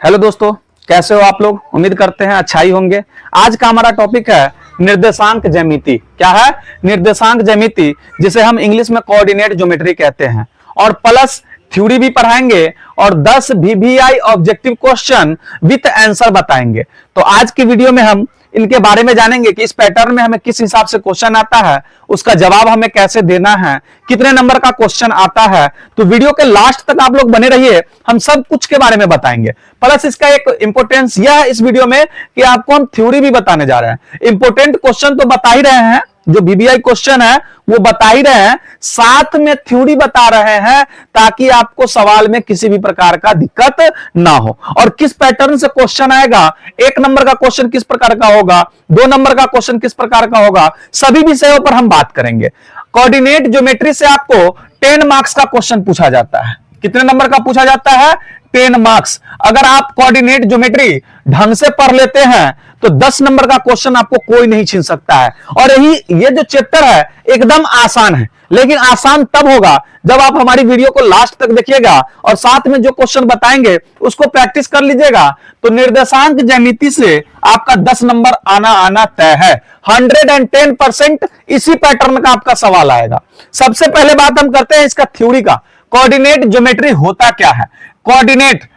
Hello दोस्तों, कैसे हो आप लोग। उम्मीद करते हैं अच्छा ही होंगे। आज का हमारा टॉपिक है निर्देशांक ज्यामिति। क्या है? निर्देशांक ज्यामिति, जिसे हम इंग्लिश में कोऑर्डिनेट ज्योमेट्री कहते हैं। और प्लस थ्योरी भी पढ़ाएंगे और 10 VVI objective question with answer बताएंगे। तो आज की वीडियो में हम इनके बारे में जानेंगे कि इस पैटर्न में हमें किस हिसाब से क्वेश्चन आता है, उसका जवाब हमें कैसे देना है, कितने नंबर का क्वेश्चन आता है। तो वीडियो के लास्ट तक आप लोग बने रहिए, हम सब कुछ के बारे में बताएंगे। प्लस इसका एक इंपॉर्टेंस यह है इस वीडियो में कि आपको हम थ्योरी भी बताने जा रहे हैं। इंपॉर्टेंट क्वेश्चन तो बता ही रहे हैं, जो VVI क्वेश्चन है वो बता ही रहे हैं, साथ में थ्योरी बता रहे हैं ताकि आपको सवाल में किसी भी प्रकार का दिक्कत ना हो। और किस पैटर्न से क्वेश्चन आएगा, 1 नंबर का क्वेश्चन किस प्रकार का होगा, 2 नंबर का क्वेश्चन किस प्रकार का होगा, सभी विषयों पर हम बात करेंगे। कोऑर्डिनेट ज्योमेट्री से आपको 10 मार्क्स का क्वेश्चन पूछा जाता है। कितने नंबर का पूछा जाता है? 10 मार्क्स। अगर आप कोऑर्डिनेट ज्योमेट्री ढंग से पढ़ लेते हैं तो 10 नंबर का क्वेश्चन आपको कोई नहीं छीन सकता है। और ये जो चैप्टर है एकदम आसान है, लेकिन आसान तब होगा जब आप हमारी वीडियो को लास्ट तक देखिएगा और साथ में जो क्वेश्चन बताएंगे उसको प्रैक्टिस कर लीजिएगा। तो निर्देशांक ज्यामिति से आपका 10 नंबर आना तय है। 110% इसी पैटर्न का आपका सवाल आएगा। सबसे पहले बात हम करते हैं इसका थ्योरी का। कोऑर्डिनेट ज्योमेट्री होता क्या है? कोऑर्डिनेट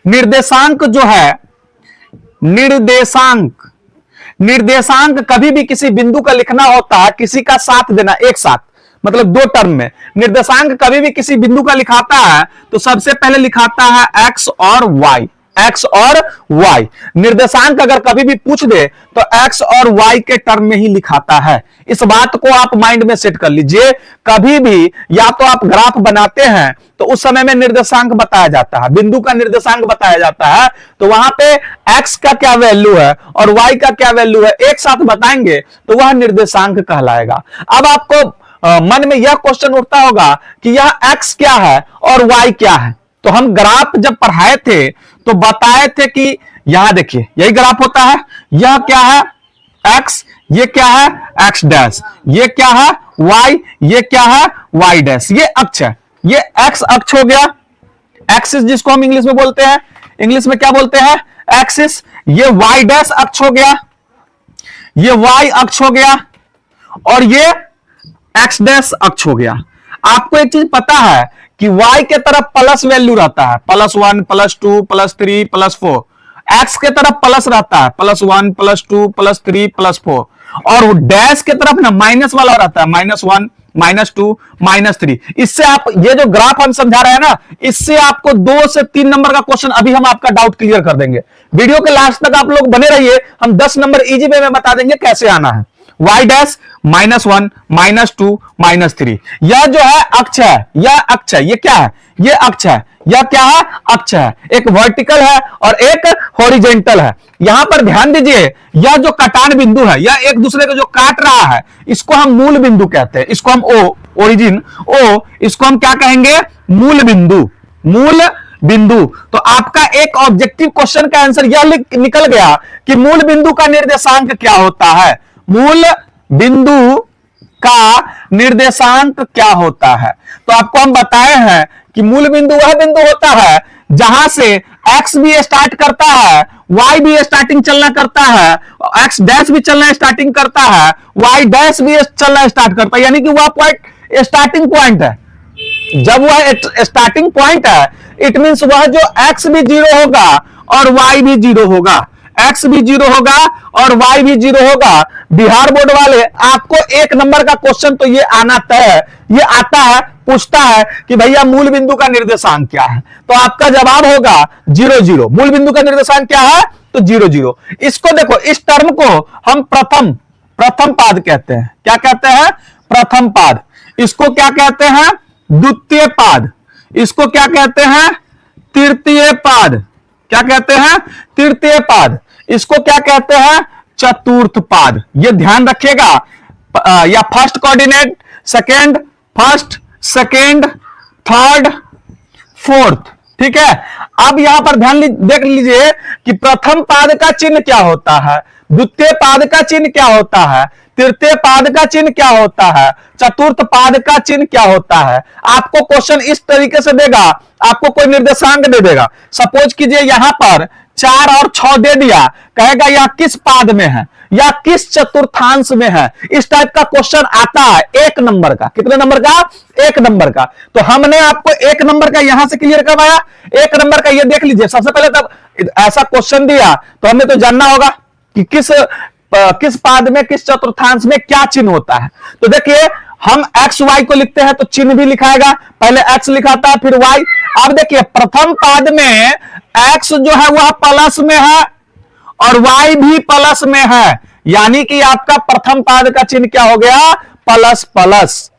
निर्देशांक जो है, निर्देशांक कभी भी किसी बिंदु का लिखना होता है, किसी का साथ देना एक साथ, मतलब 2 टर्म में। निर्देशांक कभी भी किसी बिंदु का लिखाता है तो सबसे पहले लिखाता है x और y। निर्देशांक अगर कभी भी पूछ दे तो x और y के टर्म में ही लिखाता है। इस बात को आप माइंड में सेट कर लीजिए। कभी भी या तो आप ग्राफ बनाते हैं तो उस समय में निर्देशांक बताया जाता है, बिंदु का निर्देशांक बताया जाता है, तो वहां पे x का क्या वैल्यू है और y का क्या वैल्यू है एक साथ बताएंगे तो वह निर्देशांक कहलाएगा। अब आपको मन में यह क्वेश्चन उठता होगा कि यह x क्या है और y क्या है। तो हम ग्राफ जब पढ़ाए थे तो बताए थे कि यहां देखिए यही ग्राफ होता है। यह क्या है? x, ये क्या है? x डैश, ये क्या है? y, ये क्या है? y dash. ये अक्ष है, ये x अक्ष हो गया, एक्सिस जिसको हम इंग्लिश में बोलते हैं, इंग्लिश में क्या बोलते हैं? एक्सिस। ये y डैश अक्ष हो गया, ये y अक्ष हो गया और ये x डैश अक्ष हो गया। आपको एक चीज पता है कि y के तरफ प्लस वैल्यू रहता है, +1, +2, +3, +4। x के तरफ प्लस रहता है, +1, +2, +3, +4। और डैश के तरफ ना माइनस वाला रहता है, -1, -2, -3। इससे आप ये जो ग्राफ हम समझा रहे हैं ना, इससे आपको 2 से 3 नंबर का क्वेश्चन अभी हम आपका डाउट क्लियर कर देंगे। वीडियो के लास्ट तक आप लोग बने रहिए, हम 10 नंबर इजी वे में बता देंगे कैसे आना है। y dash -1, -2, -3। यह जो है अक्ष है, यह अक्ष है, ये क्या है? ये अक्ष है। यह क्या है? अक्ष है। एक वर्टिकल है और एक हॉरिजेंटल है। यहां पर ध्यान दीजिए, यह जो कटान बिंदु है, यह एक दूसरे को जो काट रहा है, इसको हम मूल बिंदु कहते हैं। इसको हम ओरिजिन, इसको हम क्या कहेंगे? मूल बिंदु। तो आपका एक ऑब्जेक्टिव क्वेश्चन का आंसर यह निकल गया कि मूल बिंदु का निर्देशांक क्या होता है। मूल बिंदु का निर्देशांक क्या होता है? तो आपको हम बताए हैं कि मूल बिंदु वह बिंदु होता है जहां से x भी स्टार्ट करता है, y भी स्टार्टिंग चलना करता है, x डैश भी चलना स्टार्टिंग करता है, y डैश भी चलना स्टार्ट करता है। यानी कि वह पॉइंट स्टार्टिंग पॉइंट है। जब वह स्टार्टिंग पॉइंट है, इट मींस वह जो x भी 0 होगा और y भी 0 होगा, x भी 0 होगा और y भी 0 होगा। बिहार बोर्ड वाले आपको 1 नंबर का क्वेश्चन तो ये आना तय है, ये आता है, पूछता है कि भैया मूल बिंदु का निर्देशांक क्या है, तो आपका जवाब होगा 0, 0। मूल बिंदु का निर्देशांक क्या है? तो 0, 0। इसको देखो, इस टर्म को हम प्रथम पाद कहते हैं। क्या कहते हैं? प्रथम पाद। इसको क्या कहते हैं? द्वितीय पाद। इसको क्या कहते हैं? तृतीय पाद। क्या कहते हैं? तृतीय पाद। इसको क्या कहते हैं? चतुर्थ पाद। ये ध्यान रखिएगा। या first coordinate, first, second, third, fourth. ठीक है। अब यहां पर ध्यान देख लीजिए कि प्रथम पाद का चिन्ह क्या होता है, द्वितीय पाद का चिन्ह क्या होता है, तृतीय पाद का चिन्ह क्या होता है, चतुर्थ पाद का चिन्ह क्या होता है। आपको क्वेश्चन इस तरीके से देगा, आपको कोई निर्देशांक दे देगा, सपोज कीजिए यहां पर 4 और 6 दे दिया, कहेगा यह किस पाद में है या किस चतुर्थांश में है। इस टाइप का क्वेश्चन आता है 1 नंबर का। कितने नंबर का? 1 नंबर का। तो हमने आपको 1 नंबर का यहां से क्लियर करवाया। 1 नंबर का ये देख लीजिए, सबसे पहले तब ऐसा क्वेश्चन दिया तो हमें तो जानना होगा कि किस पाद में, किस चतुर्थांश में क्या चिन्ह होता है। तो देखिए हम एक्स वाई को लिखते हैं तो चिन्ह भी लिखाएगा, पहले एक्स लिखाता है फिर वाई। अब देखिए प्रथम पाद में एक्स जो है वह प्लस में है और वाई भी प्लस में है, यानी कि आपका प्रथम पाद का चिन्ह क्या हो गया? Plus plus.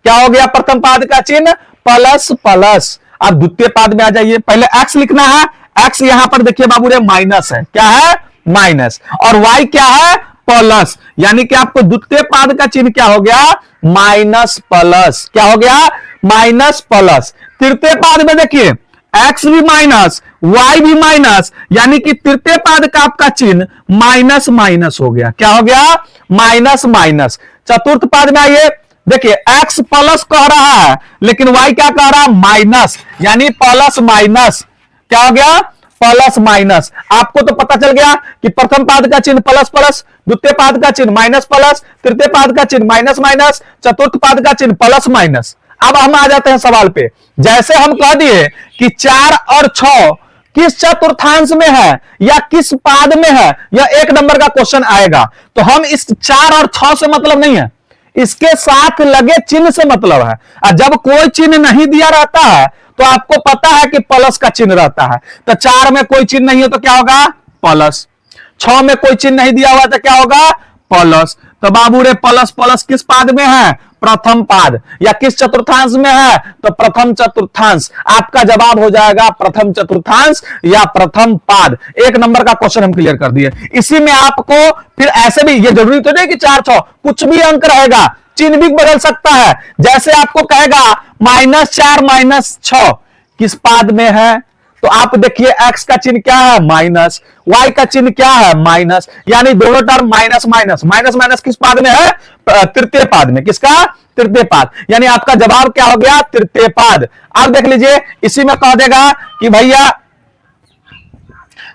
क्या हो गया प्रथम पाद का चिन्ह? Plus plus. अब द्वितीय पाद में आ जाइए, पहले एक्स लिखना है। एक्स यहां पर देखिए बाबू रे माइनस है, क्या है? माइनस। और वाई क्या है? प्लस, यानी कि आपको द्वितीय पाद का चिन्ह क्या हो गया? Minus plus. क्या हो गया? Minus plus. तृतीय पाद में देखिए एक्स भी माइनस, वाई भी माइनस, यानी कि तृतीय पाद का आपका चिन्ह माइनस माइनस हो गया। क्या हो गया? Minus minus. चतुर्थ पाद में आइए, देखिए एक्स प्लस कह रहा है लेकिन वाई क्या कह रहा है? माइनस, यानी प्लस माइनस। क्या हो गया? Plus minus. आपको तो पता चल गया कि प्रथम पाद का चिन्ह प्लस प्लस, द्वितीय पाद का चिन्ह माइनस प्लस, तृतीय पाद का चिन्ह माइनस माइनस, चतुर्थ पाद का चिन्ह प्लस माइनस। अब हम आ जाते हैं सवाल पे। जैसे हम कह दिए कि 4 और 6 किस चतुर्थांश में है या किस पाद में है, यह 1 नंबर का क्वेश्चन आएगा। तो हम इस 4 और 6 से मतलब नहीं है, इसके साथ लगे चिन्ह से मतलब है। और जब कोई चिन्ह नहीं दिया रहता है तो आपको पता है कि प्लस का चिन्ह रहता है। तो 4 में कोई चिन्ह नहीं है तो क्या होगा? प्लस। 6 में कोई चिन्ह नहीं दिया हुआ तो क्या होगा? प्लस। तो बाबू रे प्लस प्लस किस पाद में है? प्रथम पाद। या किस चतुर्थांश में है? तो प्रथम चतुर्थांश। आपका जवाब हो जाएगा प्रथम चतुर्थांश या प्रथम पाद। 1 नंबर का क्वेश्चन हम क्लियर कर दिए। इसी में आपको फिर ऐसे भी, ये जरूरी तो नहीं कि 4 6, कुछ भी अंक रहेगा, चिन्ह भी बदल सकता है। जैसे आपको कहेगा -4 -6 किस पाद में है, तो आप देखिए एक्स का चिन्ह क्या है? माइनस, वाई का चिन्ह क्या है? माइनस, यानी दोनों term minus minus. Minus minus किस पाद में है? तृतीय पाद में। किसका? तृतीय पाद। यानी आपका जवाब क्या हो गया? तृतीय पाद। अब देख लीजिए, इसी में कह देगा कि भैया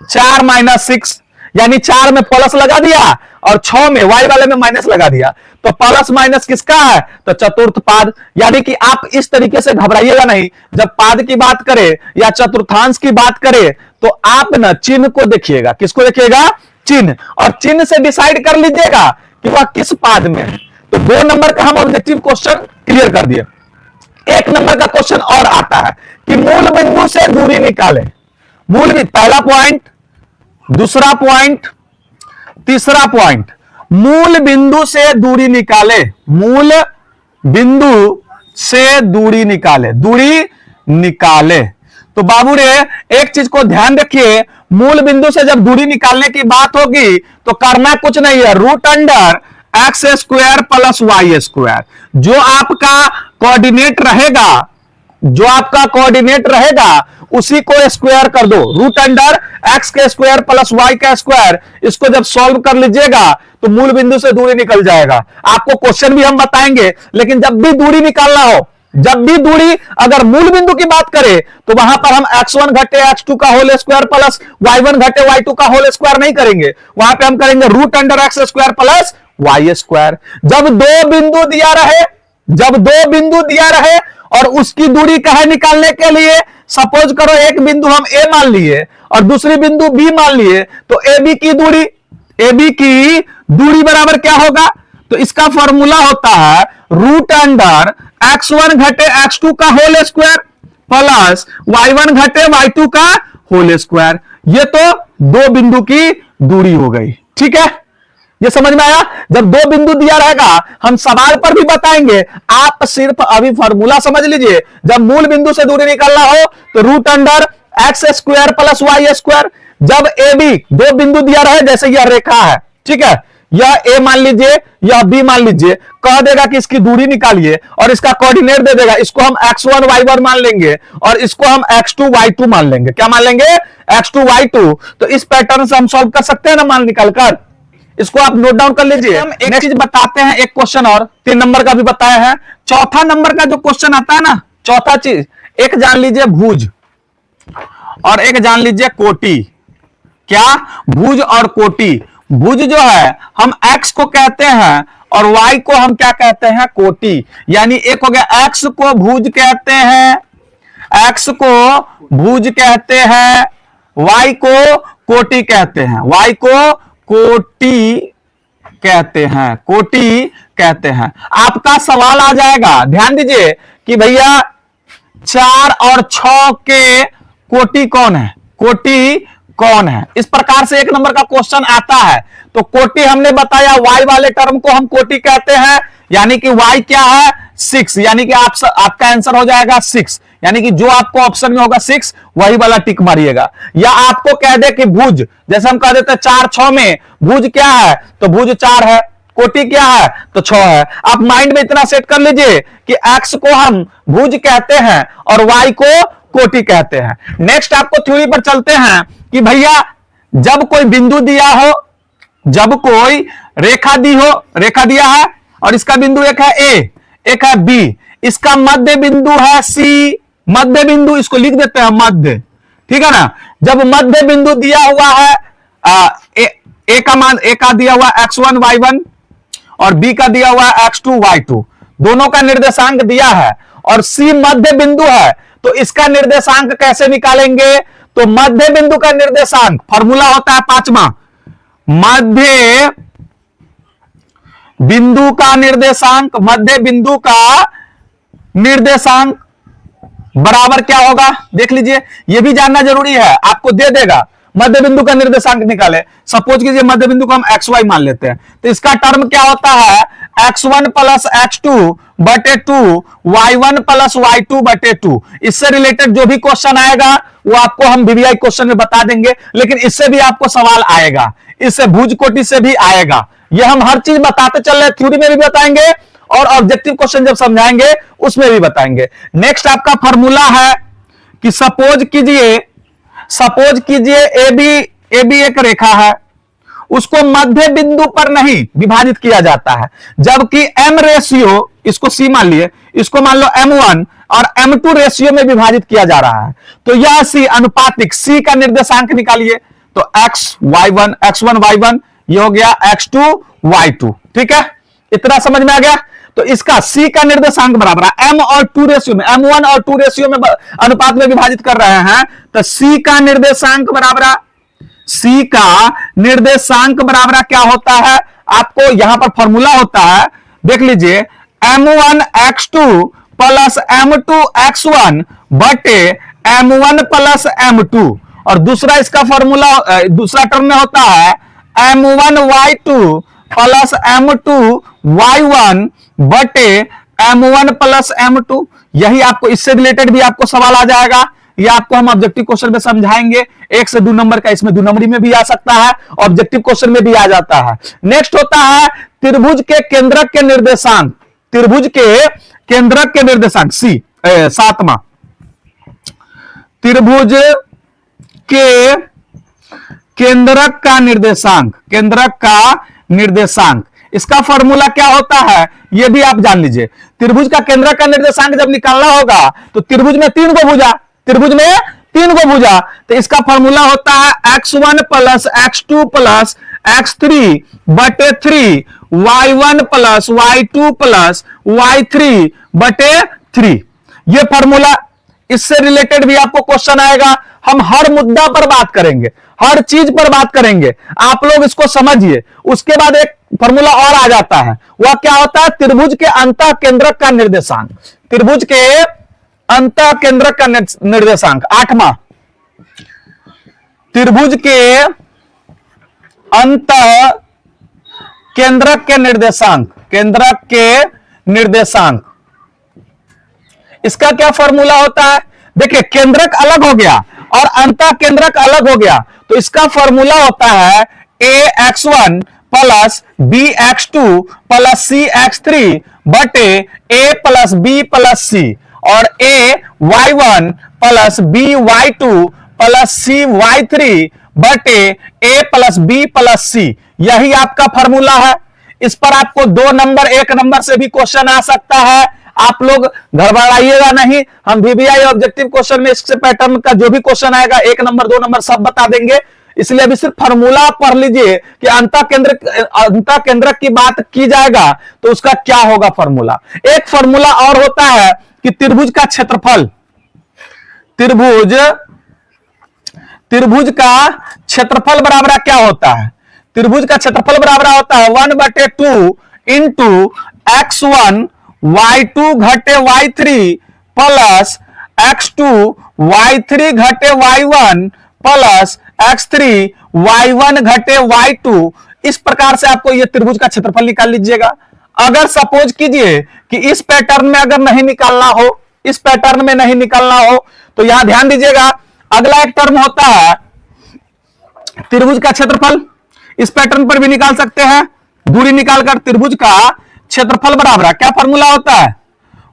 4 -6, यानी 4 में प्लस लगा दिया और 6 में, वाई वाले में माइनस लगा दिया। तो प्लस माइनस किसका है? तो चतुर्थ पाद। यानी कि आप इस तरीके से घबराइएगा नहीं, जब पाद की बात करें या चतुर्थांश की बात करें तो आप ना चिन्ह को देखिएगा। किसको देखिएगा? चिन्ह। और चिन्ह से डिसाइड कर लीजिएगा कि वह किस पाद में है। तो 2 नंबर का हम ऑब्जेक्टिव क्वेश्चन क्लियर कर दिए। 1 नंबर का क्वेश्चन और आता है कि मूल बिंदु से दूरी निकाले। पहला पॉइंट, दूसरा पॉइंट, तीसरा पॉइंट, मूल बिंदु से दूरी निकाले। मूल बिंदु से दूरी निकाले, दूरी निकाले। तो बाबू रे एक चीज को ध्यान रखिए, मूल बिंदु से जब दूरी निकालने की बात होगी तो करना कुछ नहीं है, root under x square plus y square. जो आपका कोऑर्डिनेट रहेगा, जो आपका कोऑर्डिनेट रहेगा उसी को स्क्वायर कर दो। रूट अंडर एक्स के स्क्वायर प्लस वाई का स्क्वायर, इसको जब सॉल्व कर लीजिएगा तो मूल बिंदु से दूरी निकल जाएगा। आपको क्वेश्चन भी हम बताएंगे, लेकिन जब भी दूरी निकालना हो, जब भी दूरी अगर मूल बिंदु की बात करें तो वहां पर हम x1 घटे x2 का होल स्क्वायर प्लस y1 घटे y2 का होल स्क्वायर नहीं करेंगे। वहां पे हम करेंगे root under x square plus y square. जब दो बिंदु दिया रहे, जब दो बिंदु दिया रहे और उसकी दूरी कहे निकालने के लिए, सपोज करो एक बिंदु हम ए मान लिए और दूसरी बिंदु बी मान लिए, तो ए बी की दूरी, ए बी की दूरी बराबर क्या होगा? तो इसका फॉर्मूला होता है रूट अंडर x1 घटे x2 का होल स्क्वायर प्लस y1 घटे y2 का होल स्क्वायर। ये तो दो बिंदु की दूरी हो गई। ठीक है, ये समझ में आया? जब दो बिंदु दिया रहेगा, हम सवाल पर भी बताएंगे, आप सिर्फ अभी फॉर्मूला समझ लीजिए। जब मूल बिंदु से दूरी निकालना हो तो root under x square plus y square. जब ए बी दो बिंदु दिया रहे, जैसे यह रेखा है, ठीक है, यह ए मान लीजिए, यह बी मान लीजिए, कह देगा कि इसकी दूरी निकालिए और इसका कोऑर्डिनेट दे देगा। इसको हम x1 y1 मान लेंगे और इसको हम x2 y2 मान लेंगे। क्या मान लेंगे? x2 y2। तो इस पैटर्न से हम सॉल्व कर सकते हैं ना मान निकालकर। इसको आप नोट डाउन कर लीजिए। हम एक चीज बताते हैं, एक क्वेश्चन और 3 नंबर का भी बताया है। चौथा नंबर का जो क्वेश्चन आता है ना, चौथा चीज, एक जान लीजिए भुज और एक जान लीजिए कोटि। क्या? भुज और कोटि। भुज जो है हम x को कहते हैं और y को हम क्या कहते हैं? कोटि। यानी एक हो गया x को भुज कहते हैं, x को भुज कहते हैं, y को कोटि कहते हैं, y को कोटि कहते हैं, कोटि कहते हैं। आपका सवाल आ जाएगा, ध्यान दीजिए कि भैया 4 और 6 के कोटि कौन है? कोटि कौन है? इस प्रकार से 1 नंबर का क्वेश्चन आता है। तो कोटि हमने बताया, y वाले टर्म को हम कोटि कहते हैं, यानी कि y क्या है? 6, यानी कि आपका आंसर हो जाएगा 6, यानी कि जो आपको ऑप्शन में होगा 6 वही वाला टिक मारिएगा। या आपको कह दे कि भुज, जैसे हम कह देते हैं 4 6 में भुज क्या है? तो भुज 4 है, कोटि क्या है? तो 6 है। आप माइंड में इतना सेट कर लीजिए कि x को हम भुज कहते हैं और y को कोटि कहते हैं। नेक्स्ट आपको थ्योरी पर चलते हैं कि भैया जब कोई बिंदु दिया हो, जब कोई रेखा दी हो, रेखा दिया है और इसका बिंदु एक है A, एक है B, इसका मध्य बिंदु है C, मध्य बिंदु इसको लिख देते हैं मध्य, ठीक है ना। जब मध्य बिंदु दिया हुआ है A का मान, A का दिया हुआ x1 y1 और B का दिया हुआ x2 y2, दोनों का निर्देशांक दिया है और C मध्य बिंदु है, तो इसका निर्देशांक कैसे निकालेंगे? तो मध्य बिंदु का निर्देशांक फॉर्मूला होता है 5वां, मध्य बिंदु का निर्देशांक, मध्य बिंदु का निर्देशांक बराबर क्या होगा? देख लीजिए, यह भी जानना जरूरी है, आपको दे देगा मध्य बिंदु का निर्देशांक निकाले। सपोज कीजिए मध्य बिंदु को हम xy मान लेते हैं, तो इसका टर्म क्या होता है? x1 प्लस x2 बटे 2 y1 प्लस y2 बटे 2। इससे रिलेटेड जो भी क्वेश्चन आएगा वो आपको हम वीवीआई क्वेश्चन में बता देंगे, लेकिन इससे भी आपको सवाल आएगा, इससे भुज कोटि से भी आएगा। ये हम हर चीज बताते चल रहे, थ्योरी में भी बताएंगे और ऑब्जेक्टिव क्वेश्चन जब समझाएंगे उसमें भी बताएंगे। नेक्स्ट आपका फॉर्मूला है कि सपोज कीजिए ए बी एक रेखा है, उसको मध्य बिंदु पर नहीं विभाजित किया जाता है, जबकि m रेशियो, इसको C मान लिए, इसको मान लो m1 और m2 रेशियो में विभाजित किया जा रहा है, तो यह C अनुपातिक, C का निर्देशांक निकालिए, तो x1 y1 ये हो गया x2 y2, ठीक है, इतना समझ में आ गया। तो इसका C का निर्देशांक बराबर है m और 2 रेशियो में, m1 और 2 रेशियो में अनुपात में विभाजित कर रहे हैं, तो C का निर्देशांक बराबर, C का निर्देशांक बराबर क्या होता है? आपको यहां पर फॉर्मूला होता है, देख लीजिए, m1 x2 plus m2 x1 बटे m1 प्लस m2, और दूसरा इसका फॉर्मूला दूसरा टर्म में होता है m1 y2 plus m2 y1 बटे m1 प्लस m2। यही आपको, इससे रिलेटेड भी आपको सवाल आ जाएगा, ये आपको हम ऑब्जेक्टिव क्वेश्चन में समझाएंगे। 1 से 2 नंबर का इसमें 2 नंबरी में भी आ सकता है, ऑब्जेक्टिव क्वेश्चन में भी आ जाता है। नेक्स्ट होता है त्रिभुज के केंद्रक के निर्देशांक, त्रिभुज के केंद्रक के निर्देशांक 7वां, त्रिभुज के केंद्रक का निर्देशांक, केंद्रक का निर्देशांक, इसका फॉर्मूला क्या होता है यह भी आप जान लीजिए। त्रिभुज का केंद्रक का निर्देशांक जब निकालना होगा तो त्रिभुज में 3 को भुजा, त्रिभुज में 3 को भुजा, तो इसका फॉर्मूला होता है x1 plus x2 plus x3 बटे 3 y1 plus y2 plus y3 बटे 3। ये फॉर्मूला, इससे रिलेटेड भी आपको क्वेश्चन आएगा। हम हर मुद्दा पर बात करेंगे, हर चीज पर बात करेंगे, आप लोग इसको समझिए। उसके बाद एक फॉर्मूला और आ जाता है, वह क्या होता है? त्रिभुज के अंतः केंद्रक का निर्देशांक, त्रिभुज के अंतः केंद्रक का निर्देशांक 8वां, त्रिभुज के अंतः केंद्रक के निर्देशांक, केंद्रक के निर्देशांक, इसका क्या फॉर्मूला होता है? देखिए, केंद्रक अलग हो गया और अंतः केंद्रक अलग हो गया, तो इसका फॉर्मूला होता है ax1 plus bx2 plus cx3 बटे a plus b plus c, और ay1 plus by2 plus cy3 बटे a plus b plus c। यही आपका फॉर्मूला है। इस पर आपको 2 नंबर 1 नंबर से भी क्वेश्चन आ सकता है, आप लोग घबराइएगा नहीं। हम वीवीआई ऑब्जेक्टिव क्वेश्चन में इससे पैटर्न का जो भी क्वेश्चन आएगा 1 नंबर 2 नंबर सब बता देंगे। इसलिए अभी सिर्फ फॉर्मूला पढ़ लीजिए कि अंतःकेंद्रक की बात की जाएगा तो उसका क्या होगा फॉर्मूला। एक फॉर्मूला और होता है कि त्रिभुज का क्षेत्रफल, त्रिभुज का क्षेत्रफल बराबर क्या होता है? त्रिभुज का क्षेत्रफल बराबर होता है 1/2 इंटू x1 y2 घटे y3 प्लस x2 y3 घटे y1 प्लस x3 y1 घटे y2। इस प्रकार से आपको यह त्रिभुज का क्षेत्रफल निकाल लीजिएगा। अगर सपोज कीजिए कि इस पैटर्न में अगर नहीं निकालना हो, इस पैटर्न में नहीं निकालना हो, तो यहां ध्यान दीजिएगा, अगला एक टर्म होता है त्रिभुज का क्षेत्रफल। इस पैटर्न पर भी निकाल सकते हैं, दूरी निकालकर त्रिभुज का क्षेत्रफल बराबर क्या फॉर्मूला होता है?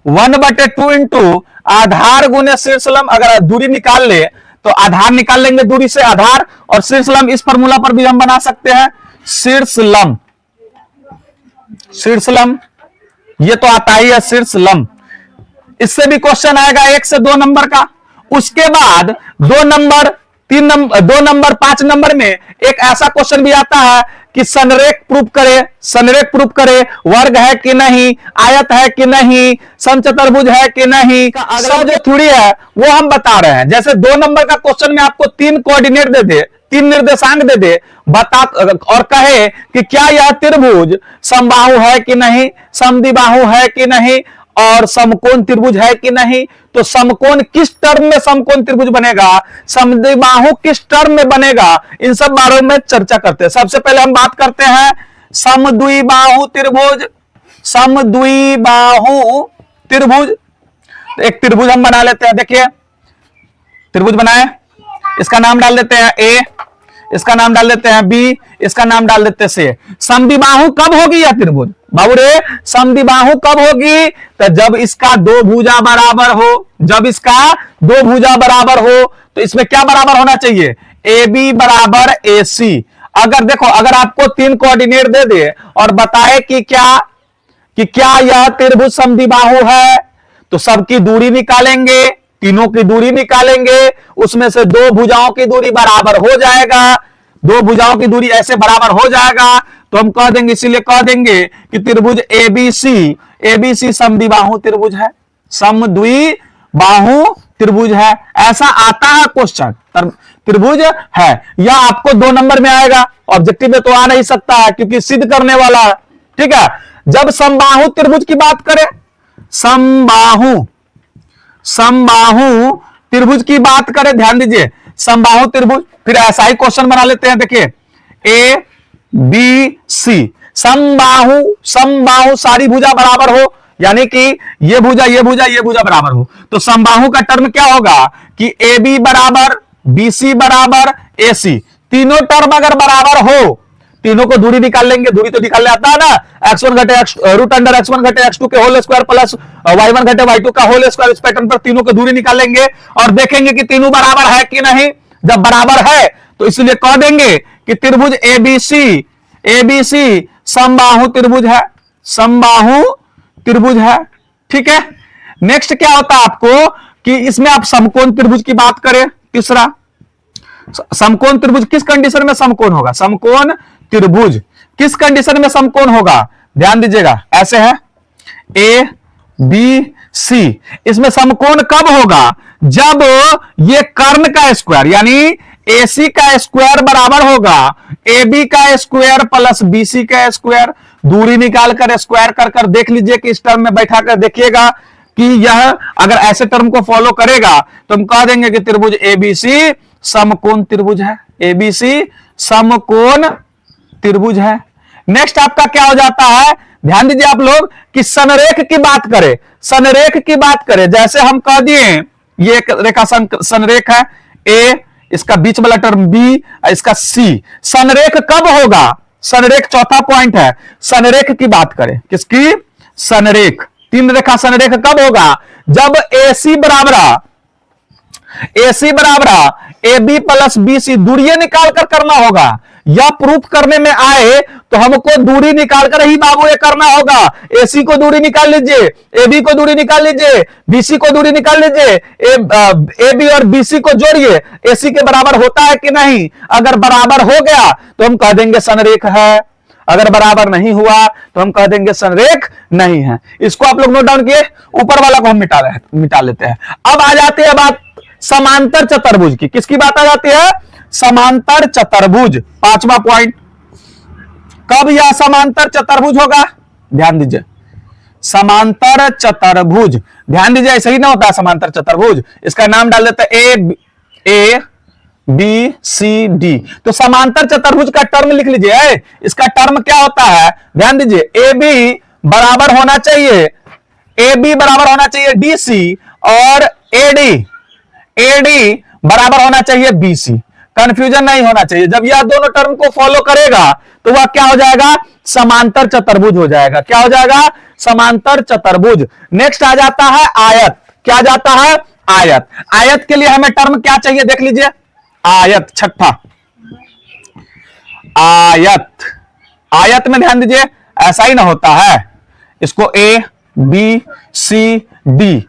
1/2 इंटू आधार गुने शीर्ष लंब। अगर दूरी निकाल ले तो आधार निकाल लेंगे, दूरी से आधार, और शीर्ष लंब इस फॉर्मूला पर भी हम बना सकते हैं, शीर्ष लंब ये तो आता ही है शीर्ष लंब। इससे भी क्वेश्चन आएगा 1 से 2 नंबर का। उसके बाद 2 नंबर 3 नंबर 2 नंबर 5 नंबर में एक ऐसा क्वेश्चन भी आता है कि संरेख प्रूफ करे, वर्ग है कि नहीं, आयत है कि नहीं, समचतुर्भुज है कि नहीं, सब जो थ्योरी है वो हम बता रहे हैं। जैसे 2 नंबर का क्वेश्चन में आपको 3 कोऑर्डिनेट दे दे, 3 निर्देशांक दे दे, बता और कहे कि क्या यह त्रिभुज समबाहु है कि नहीं, समद्विबाहु है कि नहीं, और समकोण त्रिभुज है कि नहीं, तो समकोण किस टर्म में समकोण त्रिभुज बनेगा, समद्विबाहु किस टर्म में बनेगा, इन सब बारे में चर्चा करते हैं। सबसे पहले हम बात करते हैं समद्विबाहु त्रिभुज। एक त्रिभुज हम बना लेते हैं। देखिए त्रिभुज बनाए, इसका नाम डाल देते हैं ए, इसका नाम डाल देते हैं बी, इसका नाम डाल देते हैं सी। समद्विबाहु कब होगी यह त्रिभुज? बाबू रे, समद्विबाहु कब होगी? तो जब इसका 2 भुजा बराबर हो, तो इसमें क्या बराबर होना चाहिए? ए बी बराबर ए सी। अगर देखो, अगर आपको 3 कोऑर्डिनेट दे दे और बताए कि क्या यह त्रिभुज समद्विबाहु है, तो सबकी दूरी निकालेंगे, तीनों की दूरी निकालेंगे, उसमें से 2 भुजाओं की दूरी बराबर हो जाएगा, 2 भुजाओं की दूरी ऐसे बराबर हो जाएगा, तो हम कह देंगे, इसीलिए कह देंगे कि त्रिभुज एबीसी समद्विबाहु त्रिभुज है, समद्विबाहु त्रिभुज है। ऐसा आता है क्वेश्चन, त्रिभुज है। यह आपको 2 नंबर में आएगा, ऑब्जेक्टिव में तो आ नहीं सकता है क्योंकि सिद्ध करने वाला है। ठीक है, जब समबाहु त्रिभुज की बात करें, समबाहु त्रिभुज की बात करें, ध्यान दीजिए, समबाहु त्रिभुज, फिर ऐसा ही क्वेश्चन बना लेते हैं। देखिए ए बी सी, समबाहु सारी भुजा बराबर हो, यानी कि ये भुजा बराबर हो, तो समबाहु का टर्म क्या होगा कि ए बी बराबर बी सी बराबर ए सी। तीनों टर्म अगर बराबर हो, तीनों को दूरी निकाल लेंगे, दूरी तो निकालने आता है ना, x1 घटे √x1 घटे x2 के होल स्क्वायर प्लस y1 घटे y2 का होल स्क्वायर। इस पैटर्न पर तीनों को दूरी निकालेंगे और देखेंगे कि तीनों बराबर है कि नहीं। जब बराबर है तो इसलिए कह देंगे कि त्रिभुज एबीसी समबाहु त्रिभुज है। ठीक है, नेक्स्ट क्या होता है आपको कि इसमें आप समकोण त्रिभुज की बात करें। तीसरा, समकोण त्रिभुज किस कंडीशन में समकोण होगा? समकोण त्रिभुज किस कंडीशन में समकोण होगा? ध्यान दीजिएगा, ऐसे है ए बी सी, इसमें समकोण कब होगा? जब ये कर्ण का स्क्वायर यानी AC का स्क्वायर बराबर होगा AB का स्क्वायर प्लस BC का स्क्वायर। दूरी निकाल कर स्क्वायर कर देख लीजिए कि इस टर्म में बैठा कर देखिएगा कि यह अगर ऐसे टर्म को फॉलो करेगा तो हम कह देंगे कि त्रिभुज ABC समकोण त्रिभुज है, ABC समकोण त्रिभुज है। नेक्स्ट आपका क्या हो जाता है, ध्यान दीजिए आप लोग कि संरेख की बात करें, जैसे हम कह दिए ये एक रेखा संरेख है ए, इसका बीच वाला टर्म बी, इसका सी। संरेख कब होगा? संरेख चौथा पॉइंट है, संरेख की बात करें, किसकी? संरेख, 3 रेखा संरेख कब होगा? जब AC बराबर A B plus B C, दूरी निकाल कर करना होगा। या प्रूफ करने में आए तो हमको दूरी निकाल कर ही बाबू ये करना होगा। एसी को दूरी निकाल लीजिए, ए बी को दूरी निकाल लीजिए, बीसी को दूरी निकाल लीजिए, ए बी और बीसी को जोड़िए, एसी के बराबर होता है कि नहीं। अगर बराबर हो गया तो हम कह देंगे संरेख है, अगर बराबर नहीं हुआ तो हम कह देंगे संरेख नहीं है। इसको आप लोग नोट डाउन किए, ऊपर वाला को हम मिटा लेते हैं। अब आ जाती है बात समांतर चतुर्भुज की। किसकी बात आ जाती है? समांतर चतुर्भुज। पांचवा पॉइंट, कब यह समांतर चतुर्भुज होगा? ध्यान दीजिए, समांतर चतुर्भुज, ध्यान दीजिए, ऐसे ही ना होता है समांतर चतुर्भुज। इसका नाम डाल देते हैं ए बी सी डी। तो समांतर चतुर्भुज का टर्म लिख लीजिए। इसका टर्म क्या होता है? ध्यान दीजिए, ए बी बराबर होना चाहिए, ए बी बराबर होना चाहिए डी सी, और एडी बराबर होना चाहिए बी सी। कंफ्यूजन नहीं होना चाहिए। जब यह दोनों टर्म को फॉलो करेगा तो वह क्या हो जाएगा? समांतर चतुर्भुज हो जाएगा। क्या हो जाएगा? समांतर चतुर्भुज। नेक्स्ट आ जाता है आयत। क्या जाता है? आयत। आयत के लिए हमें टर्म क्या चाहिए? देख लीजिए, आयत, छठा आयत। आयत में ध्यान दीजिए, ऐसा ही ना होता है, इसको ए बी सी डी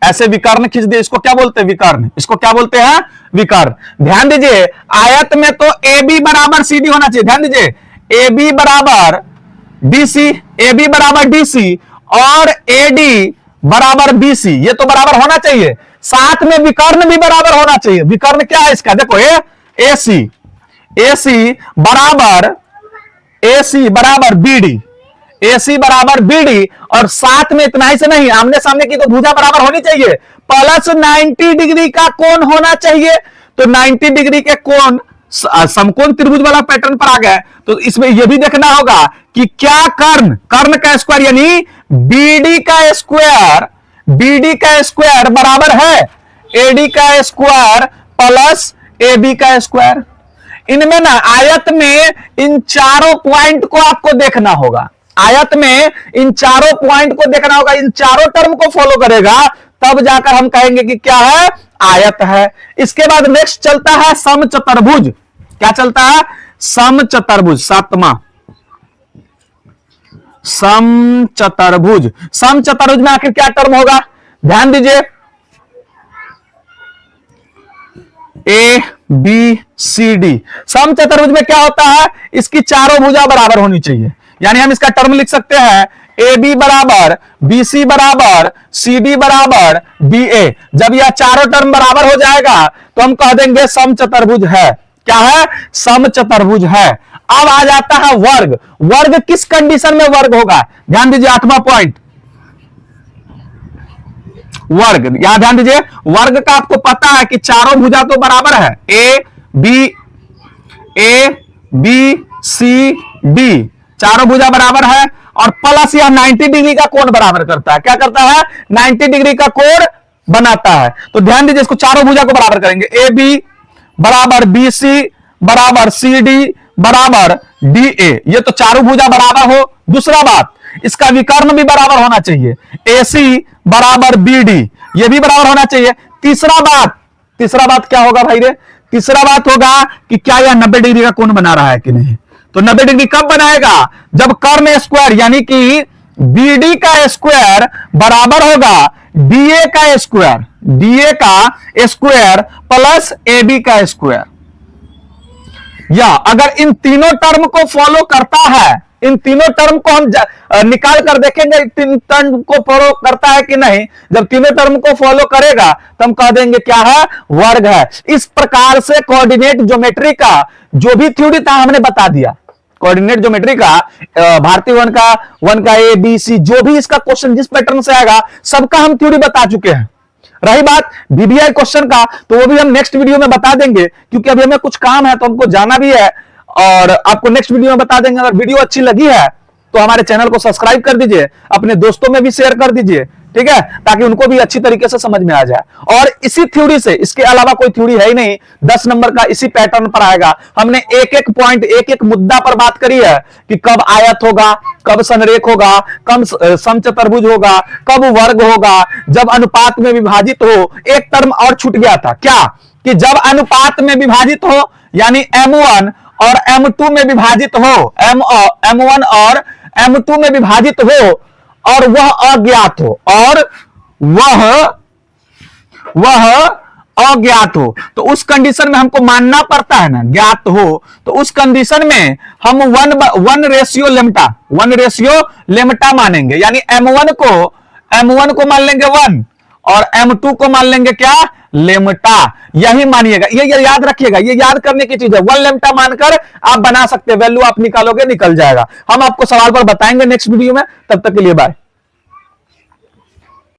ऐसे विकर्ण खींच दिए, इसको क्या बोलते हैं? विकर्ण। इसको क्या बोलते हैं? विकर्ण। ध्यान दीजिए, आयत में तो ए बी बराबर सी डी होना चाहिए। ध्यान दीजिए, ए बी बराबर डी सी, ए बी बराबर डी सी और ए डी बराबर बी सी, ये तो बराबर होना चाहिए। साथ में विकर्ण भी बराबर होना चाहिए। विकर्ण क्या है इसका? देखो, ए सी बराबर बी डी, AC बराबर BD, और साथ में इतना ही से नहीं, आमने सामने की तो भुजा बराबर होनी चाहिए, प्लस 90 डिग्री का कोण होना चाहिए। तो 90 डिग्री के कोण समकोण त्रिभुज वाला पैटर्न पर आ गए। तो इसमें यह भी देखना होगा कि क्या कर्ण का स्क्वायर यानी BD का स्क्वायर बराबर है AD का स्क्वायर प्लस AB का स्क्वायर। इनमें ना आयत में इन चारों पॉइंट को आपको देखना होगा। आयत में इन चारों पॉइंट को देखना होगा, इन चारों टर्म को फॉलो करेगा, तब जाकर हम कहेंगे कि क्या है? आयत है। इसके बाद नेक्स्ट चलता है समचतुर्भुज। क्या चलता है? समचतुर्भुज, सातवां समचतुर्भुज। समचतुर्भुज में आखिर क्या टर्म होगा? ध्यान दीजिए, ए बी सी डी। समचतुर्भुज में क्या होता है? इसकी चारों भुजा बराबर होनी चाहिए। यानी हम इसका टर्म लिख सकते हैं ए बी बराबर बी सी बराबर सी डी बराबर बी ए। जब यह चारों टर्म बराबर हो जाएगा तो हम कह देंगे समचतुर्भुज है। क्या है? समचतुर्भुज है। अब आ जाता है वर्ग। वर्ग किस कंडीशन में वर्ग होगा? ध्यान दीजिए, आठवां पॉइंट, वर्ग। यहां ध्यान दीजिए, वर्ग का आपको पता है कि चारों भुजा तो बराबर है, ए बी सी डी, चारों भुजा बराबर है, और प्लस यह 90 डिग्री का कोण बराबर करता है। क्या करता है? 90 डिग्री का कोण बनाता है। तो ध्यान दीजिए, इसको चारों भुजा को बराबर करेंगे, ए बी बराबर बी सी बराबर सी डी बराबर डी ए। ये तो चारों भुजा बराबर हो। दूसरा बात, इसका विकर्ण भी बराबर होना चाहिए, ए सी बराबर बी डी, ये भी बराबर होना चाहिए। तीसरा बात क्या होगा भाई रे? तीसरा बात होगा कि क्या यह 90 डिग्री का कोण बना रहा है कि नहीं। तो 90 डिग्री कब बनाएगा? जब कर्ण स्क्वायर यानी कि BD का स्क्वायर बराबर होगा DA का स्क्वायर प्लस AB का स्क्वायर। या अगर इन तीनों टर्म को फॉलो करता है, इन तीनों टर्म को हम निकाल कर देखेंगे, तीन टर्म को फॉलो करता है कि नहीं। जब तीनों टर्म को फॉलो करेगा तो हम कह देंगे क्या है? वर्ग है। इस प्रकार से कोऑर्डिनेट ज्योमेट्री का जो भी थ्योरी था हमने बता दिया। कोऑर्डिनेट ज्योमेट्री का भारतीय वन का ए बी सी, जो भी इसका क्वेश्चन जिस पैटर्न से आएगा सबका हम थ्योरी बता चुके हैं। रही बात बीबीआई क्वेश्चन का, तो वो भी हम नेक्स्ट वीडियो में बता देंगे, क्योंकि अभी हमें कुछ काम है तो हमको जाना भी है, और आपको नेक्स्ट वीडियो में बता देंगे। अगर वीडियो अच्छी लगी है तो हमारे चैनल को सब्सक्राइब कर दीजिए, अपने दोस्तों में भी शेयर कर दीजिए, ठीक है, ताकि उनको भी अच्छी तरीके से समझ में आ जाए। और इसी थ्योरी से, इसके अलावा कोई थ्योरी है ही नहीं, 10 नंबर का इसी पैटर्न पर आएगा। हमने एक एक पॉइंट, एक एक मुद्दा पर बात करी है कि कब आयत होगा, कब संरेख होगा, कब समचतुर्भुज होगा, कब वर्ग होगा, जब अनुपात में विभाजित हो। एक टर्म और छूट गया था, क्या? कि जब अनुपात में विभाजित हो, यानी M1 और M2 में विभाजित हो, M1 और M2 में विभाजित हो और वह अज्ञात हो, और वह अज्ञात हो, तो उस कंडीशन में हमको मानना पड़ता है ना, ज्ञात हो, तो उस कंडीशन में हम वन रेशियो लेमटा मानेंगे, यानी M1 को मान लेंगे 1 और M2 को मान लेंगे क्या, लेमटा। यही मानिएगा, ये याद रखिएगा, ये याद करने की चीज है। 1 लेमटा मानकर आप बना सकते हैं, वैल्यू आप निकालोगे, निकल जाएगा। हम आपको सवाल पर बताएंगे नेक्स्ट वीडियो में, तब तक के लिए बाय।